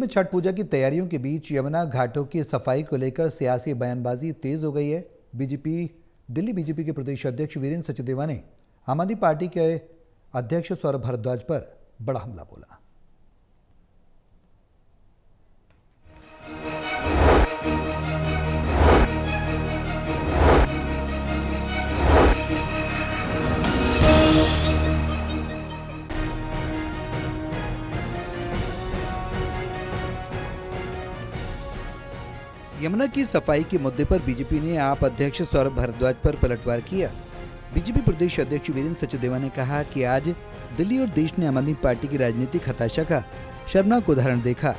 में छठ पूजा की तैयारियों के बीच यमुना घाटों की सफाई को लेकर सियासी बयानबाजी तेज हो गई है। दिल्ली बीजेपी के प्रदेश अध्यक्ष वीरेंद्र सचदेवा ने आम आदमी पार्टी के अध्यक्ष सौरभ भारद्वाज पर बड़ा हमला बोला। यमुना की सफाई के मुद्दे पर बीजेपी ने आप अध्यक्ष सौरभ भारद्वाज पर पलटवार किया। बीजेपी प्रदेश अध्यक्ष वीरेंद्र सचदेवा ने कहा कि आज दिल्ली और देश ने आम आदमी पार्टी की राजनीतिक हताशा का शर्मनाक उदाहरण देखा,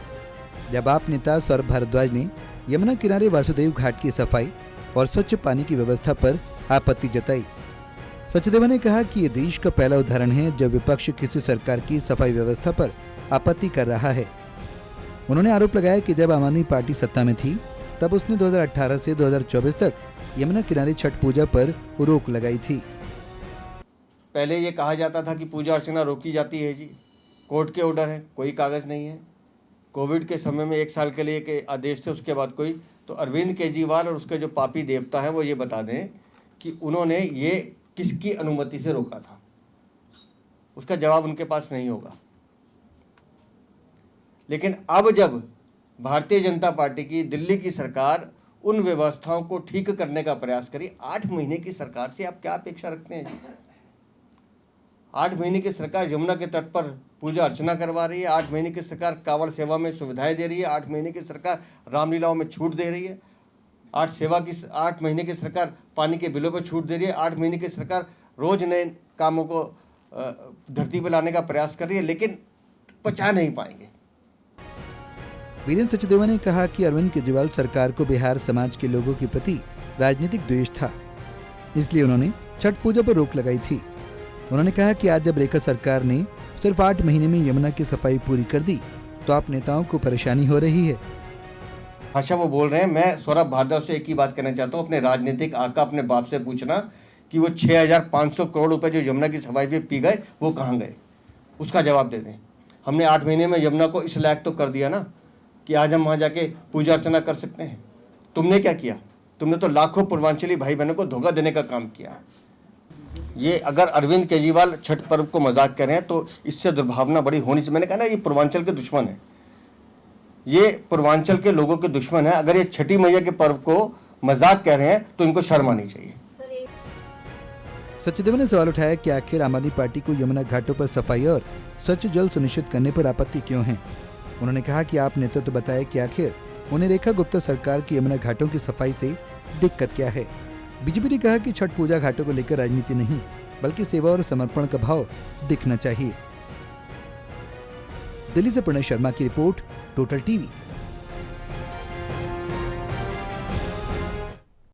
जब आप नेता सौरभ भारद्वाज ने यमुना किनारे वासुदेव घाट की सफाई और स्वच्छ पानी की व्यवस्था पर आपत्ति जताई। सचदेवा ने कहा कि ये देश का पहला उदाहरण है जब विपक्ष किसी सरकार की सफाई व्यवस्था पर आपत्ति कर रहा है। उन्होंने आरोप लगाया कि जब आम आदमी पार्टी सत्ता में थी तब उसने 2018 से 2024 तक यमुना किनारे छठ पूजा पर रोक लगाई थी। पहले ये कहा जाता था कि पूजा अर्चना रोकी जाती है जी, कोर्ट के ऑर्डर है, कोई कागज़ नहीं है। कोविड के समय में 1 साल के लिए के आदेश थे, उसके बाद कोई। तो अरविंद केजरीवाल और उसके जो पापी देवता हैं वो ये बता दें कि उन्होंने ये किसकी अनुमति से रोका था। उसका जवाब उनके पास नहीं होगा। लेकिन अब जब भारतीय जनता पार्टी की दिल्ली की सरकार उन व्यवस्थाओं को ठीक करने का प्रयास करी, 8 महीने की सरकार से आप क्या अपेक्षा रखते हैं? 8 महीने की सरकार यमुना के तट पर पूजा अर्चना करवा रही है, 8 महीने की सरकार कांवड़ सेवा में सुविधाएं दे रही है, 8 महीने की सरकार रामलीलाओं में छूट दे रही है, 8 महीने की सरकार पानी के बिलों पर छूट दे रही है, 8 महीने की सरकार रोज नए कामों को धरती पर लाने का प्रयास कर रही है, लेकिन पचा नहीं पाएंगे। वीरेंद्र सचदेवा ने कहा कि अरविंद केजरीवाल सरकार को बिहार समाज के लोगों के प्रति राजनीतिक द्वेष था, इसलिए उन्होंने छठ पूजा पर रोक लगाई थी। उन्होंने कहा कि आज जब रेखा सरकार ने सिर्फ 8 महीने में यमुना की सफाई पूरी कर दी तो आप नेताओं को परेशानी हो रही है। भाषा वो बोल रहे हैं। मैं सौरभ भारद्वाज से एक ही बात कहना चाहता हूँ, अपने राजनीतिक आका अपने बाप से पूछना कि वो 6500 करोड़ रुपए जो यमुना की सफाई पे पी गए वो कहाँ गए, उसका जवाब दे दें। हमने 8 महीने में यमुना को इस लायक तो कर दिया ना कि आज हम वहाँ जाके पूजा अर्चना कर सकते हैं। तुमने क्या किया? तुमने तो लाखों पूर्वांचली भाई बहनों को धोखा देने का काम किया। ये अगर अरविंद केजरीवाल छठ पर्व को मजाक कर रहे हैं तो इससे दुर्भावना बड़ी होनी चाहिए। मैंने कहा ना, ये पूर्वांचल के दुश्मन है, ये पूर्वांचल के लोगों के दुश्मन है। अगर ये छठी मैया के पर्व को मजाक कह रहे हैं तो इनको शर्म आनी चाहिए। सचदेवा ने सवाल उठाया कि आखिर आम आदमी पार्टी को यमुना घाटों पर सफाई और स्वच्छ जल सुनिश्चित करने पर आपत्ति क्यों है। उन्होंने कहा कि आप नेतृत्व तो बताएं कि आखिर उन्हें रेखा गुप्ता सरकार की यमुना घाटों की सफाई से दिक्कत क्या है। बीजेपी ने कहा कि छठ पूजा घाटों को लेकर राजनीति नहीं बल्कि सेवा और समर्पण का भाव दिखना चाहिए। दिल्ली से प्रणय शर्मा की रिपोर्ट, टोटल टीवी।